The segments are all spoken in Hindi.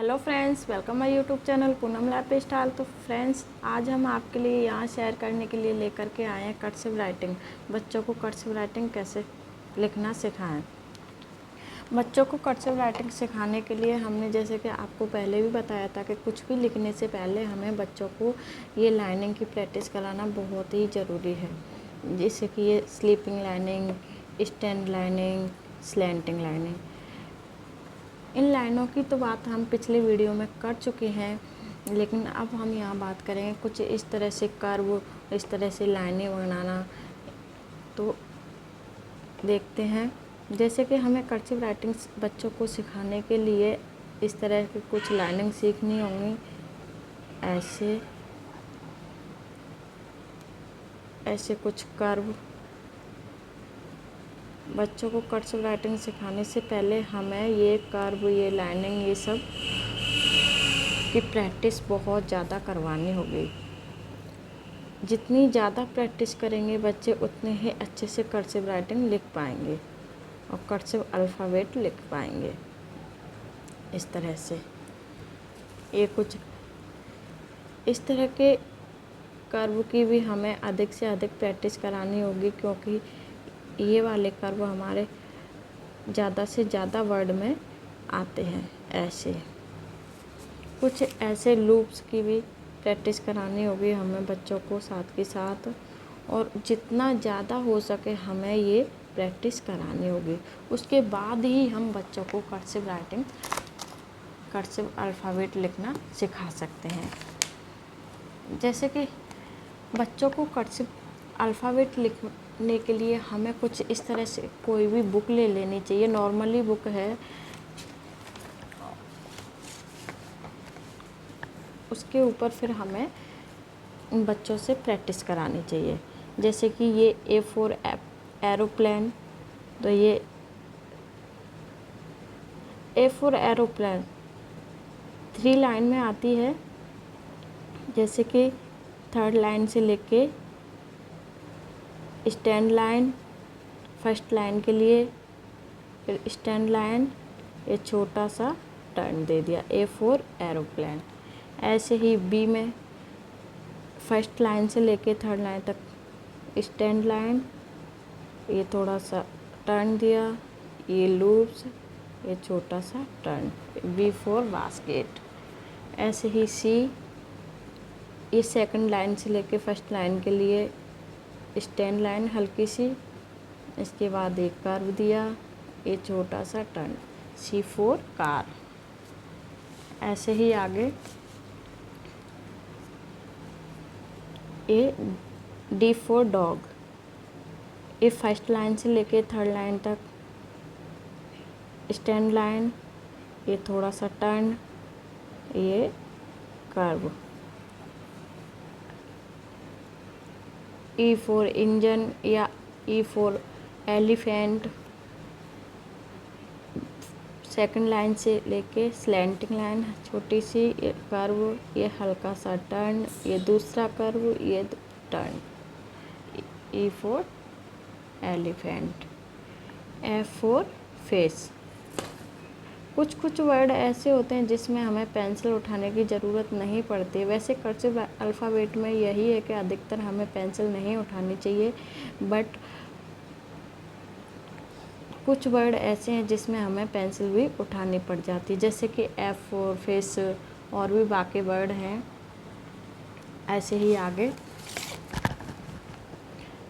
Hello friends, welcome my YouTube channel Poonam life style. तो फ्रेंड्स, आज हम आपके लिए यहाँ शेयर करने के लिए लेकर के आए हैं कर्सिव राइटिंग। बच्चों को कर्सिव राइटिंग कैसे लिखना सिखाएं। बच्चों को कर्सिव राइटिंग सिखाने के लिए हमने, जैसे कि आपको पहले भी बताया था, कि कुछ भी लिखने से पहले हमें बच्चों को ये लाइनिंग की प्रैक्टिस कराना बहुत ही ज़रूरी है। जैसे कि ये sleeping lining, stand lining, slanting lining. इन लाइनों की तो बात हम पिछले वीडियो में कर चुके हैं, लेकिन अब हम यहाँ बात करेंगे कुछ इस तरह से कर्व, इस तरह से लाइनें बनाना। तो देखते हैं। जैसे कि हमें कर्सिव राइटिंग बच्चों को सिखाने के लिए इस तरह की कुछ लाइनिंग सीखनी होंगी। ऐसे कुछ कर्व। बच्चों को कर्सिव राइटिंग सिखाने से पहले हमें ये कर्व, ये लाइनिंग, ये सब की प्रैक्टिस बहुत ज़्यादा करवानी होगी। जितनी ज़्यादा प्रैक्टिस करेंगे बच्चे, उतने ही अच्छे से कर्सिव राइटिंग लिख पाएंगे और कर्सिव अल्फ़ाबेट लिख पाएंगे। इस तरह से ये कुछ इस तरह के कर्व की भी हमें अधिक से अधिक प्रैक्टिस करानी होगी, क्योंकि ये वाले कर्व हमारे ज़्यादा से ज़्यादा वर्ड में आते हैं। ऐसे कुछ ऐसे लूप्स की भी प्रैक्टिस करानी होगी हमें बच्चों को साथ के साथ, और जितना ज़्यादा हो सके हमें ये प्रैक्टिस करानी होगी। उसके बाद ही हम बच्चों को कर्सिव राइटिंग, कर्सिव अल्फ़ाबेट लिखना सिखा सकते हैं। जैसे कि बच्चों को कर्सिव अल्फ़ाबेट लिखने के लिए हमें कुछ इस तरह से कोई भी बुक ले लेनी चाहिए। नॉर्मली बुक है, उसके ऊपर फिर हमें बच्चों से प्रैक्टिस करानी चाहिए। जैसे कि ये A4 एरोप्लेन, तो ये A4 एरोप्लेन 3 लाइन में आती है। जैसे कि 3rd लाइन से लेके स्टैंड लाइन, फर्स्ट लाइन के लिए, फिर स्टैंड लाइन, ये छोटा सा टर्न दे दिया, A4 एरोप्लेन। ऐसे ही बी में फर्स्ट लाइन से लेके 3rd लाइन तक स्टैंड लाइन, ये थोड़ा सा टर्न दिया, ये लूप्स, ये छोटा सा टर्न, B4 बास्केट। ऐसे ही सी, ये 2nd लाइन से लेके फर्स्ट लाइन के लिए स्टैंड लाइन हल्की सी, इसके बाद एक कर्व दिया, ये छोटा सा टर्न, C4 कार। ऐसे ही आगे ये D4 डॉग, ये फर्स्ट लाइन से लेके 3rd लाइन तक स्टैंड लाइन, ये थोड़ा सा टर्न, ये कर्व। E4 इंजन या E4 एलिफेंट, 2nd लाइन से लेके स्लैंटिंग लाइन छोटी सी, ये कर्व, ये हल्का सा टर्न, ये दूसरा कर्व, ये turn, E4 elephant. F4 face. कुछ वर्ड ऐसे होते हैं जिसमें हमें पेंसिल उठाने की ज़रूरत नहीं पड़ती। वैसे कर्सिव अल्फ़ाबेट में यही है कि अधिकतर हमें पेंसिल नहीं उठानी चाहिए, बट कुछ वर्ड ऐसे हैं जिसमें हमें पेंसिल भी उठानी पड़ जाती है। जैसे कि F4 फेस, और भी बाकी वर्ड हैं। ऐसे ही आगे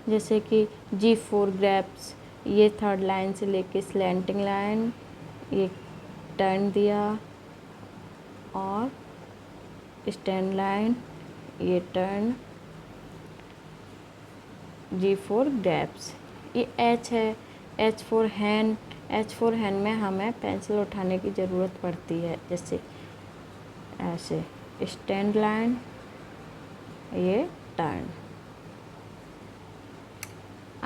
जैसे कि G4 ग्रेप्स, ये 3rd लाइन से लेके स्लैंटिंग लाइन, ये टर्न दिया और स्टैंड लाइन, ये टर्न, G4 ग्रेप्स। ये H है, H4 हैंड। H4 हैंड में हमें पेंसिल उठाने की ज़रूरत पड़ती है। जैसे ऐसे स्टैंड लाइन, ये turn.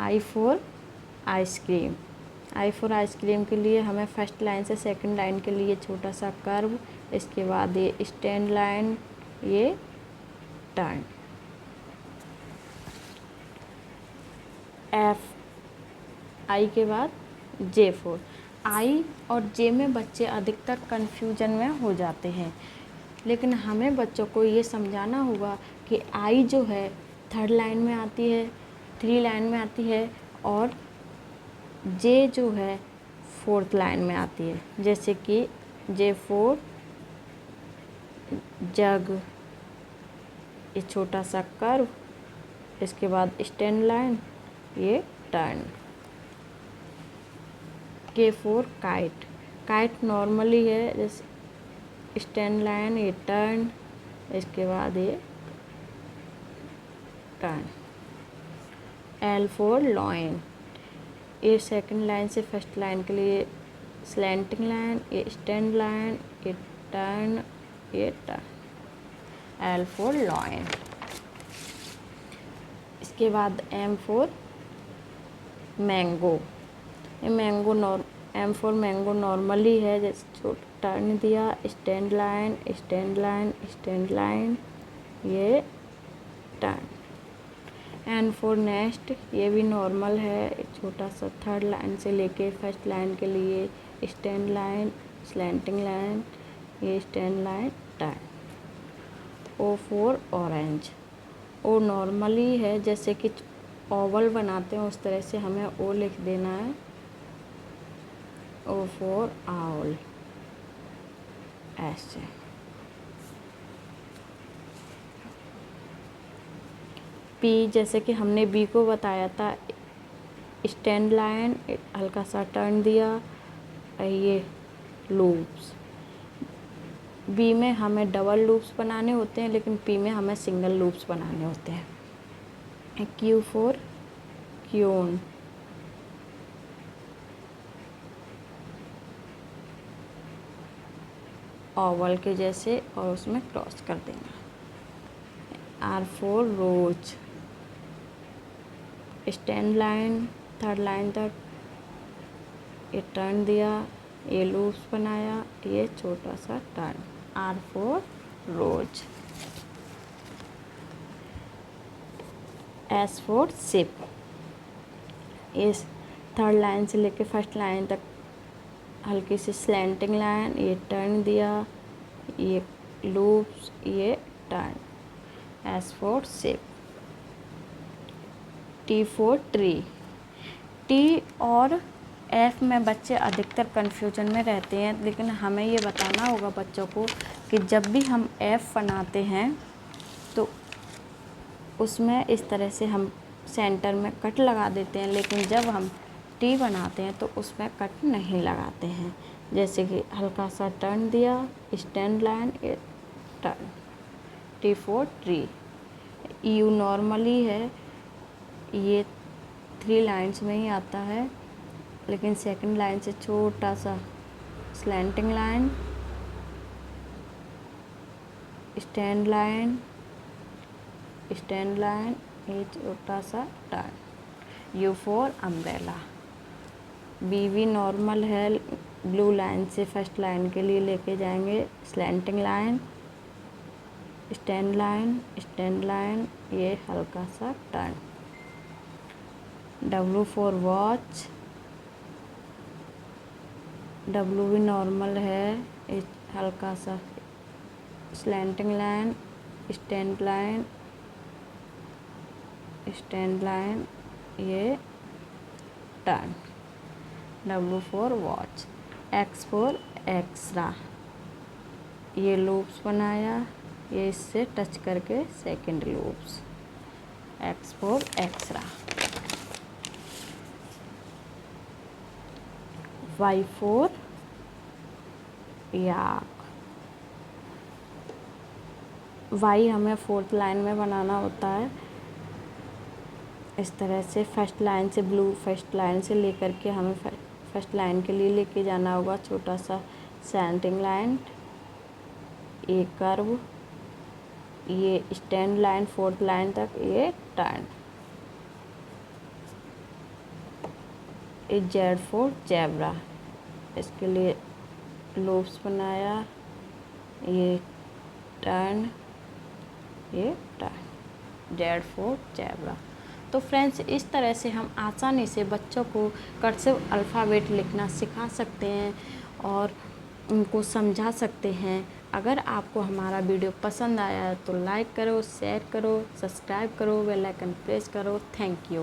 I4 ice cream. I4 ice cream के लिए हमें फर्स्ट लाइन से 2nd लाइन के लिए छोटा सा कर्व, इसके बाद ये स्टैंड लाइन, ये टर्न। F आई के बाद J4। आई और जे में बच्चे अधिकतर कन्फ्यूजन में हो जाते हैं, लेकिन हमें बच्चों को ये समझाना होगा कि आई जो है थर्ड लाइन में आती है, 3 लाइन में आती है, और जे जो है 4th लाइन में आती है। जैसे कि J4 जग, ये छोटा सा कर्व, इसके बाद स्टैंड लाइन, ये turn. K4 kite, kite normally है, जैसे स्टैंड लाइन, ये टर्न, इसके बाद ये टर्न। L4 लॉइन, ये सेकंड लाइन से फर्स्ट लाइन के लिए स्लैंटिंग लाइन, ये स्टैंड लाइन, ये टर्न, ये टर्न। L4 lion. इसके बाद M4 मैंगो, ये मैंगो M4 मैंगो नॉर्मली है, जैसे छोटा टर्न दिया, stand line, stand line, stand line, ये टर्न। N4 नेक्स्ट, ये भी नॉर्मल है, छोटा सा थर्ड लाइन से लेके फर्स्ट लाइन के लिए स्टैंड लाइन, स्लैंटिंग लाइन, ये stand line, turn. O4 orange, O normally है, जैसे कि ओवल बनाते हैं उस तरह से हमें ओ लिख देना है। O4 आउल, ऐसे। पी, जैसे कि हमने बी को बताया था, स्टैंड लाइन, हल्का सा टर्न दिया, ये लूप्स। बी में हमें डबल लूप्स बनाने होते हैं, लेकिन पी में हमें सिंगल लूप्स बनाने होते हैं। Q4 क्यून, ओवल के जैसे, और उसमें क्रॉस कर देना। R4 रोज, स्टैंड लाइन, थर्ड लाइन तक, ये टर्न दिया, ये लूप्स बनाया, ये छोटा सा turn. R4 rose. S4 ship, इस थर्ड लाइन से लेके फर्स्ट लाइन तक हल्की सी स्लैंटिंग लाइन, ये टर्न दिया, ये लूप्स, ये turn. S4 ship. T4 tree, T और एफ में बच्चे अधिकतर कन्फ्यूजन में रहते हैं, लेकिन हमें ये बताना होगा बच्चों को कि जब भी हम एफ बनाते हैं तो उसमें इस तरह से हम सेंटर में कट लगा देते हैं, लेकिन जब हम टी बनाते हैं तो उसमें कट नहीं लगाते हैं। जैसे कि हल्का सा टर्न दिया, स्टैंड लाइन, ये turn. T4 tree. You normally है, ये 3 लाइन्स में ही आता है, लेकिन सेकंड लाइन से छोटा सा slanting line, stand line, stand line, ये छोटा सा turn. U4 umbrella. BV normal है, ब्लू लाइन से फर्स्ट लाइन के लिए लेके जाएंगे, slanting line, stand line, stand line, ये हल्का सा टर्न। W4 वॉच, W भी नॉर्मल है, एक हल्का सा slanting line, stand line, stand line, ये turn. W4 watch. X4 extra, ये लूप्स बनाया, ये इससे टच करके second loops. X4 extra. Y4 याक। वाई हमें 4th लाइन में बनाना होता है, इस तरह से फर्स्ट लाइन से ब्लू फर्स्ट लाइन से लेकर के हमें फर्स्ट लाइन के लिए लेके जाना होगा, छोटा सा सेंटिंग लाइन, ये कर्व, ये स्टैंड लाइन 4th लाइन तक, ये टर्न। ये Z4 ज़ेब्रा, इसके लिए लूप्स बनाया, ये टर्न, ये टर्न। Z4 zebra. तो फ्रेंड्स, इस तरह से हम आसानी से बच्चों को कर्सिव अल्फ़ाबेट लिखना सिखा सकते हैं और उनको समझा सकते हैं। अगर आपको हमारा वीडियो पसंद आया है तो लाइक करो, शेयर करो, सब्सक्राइब करो, बेल आइकन प्रेस करो। Thank you.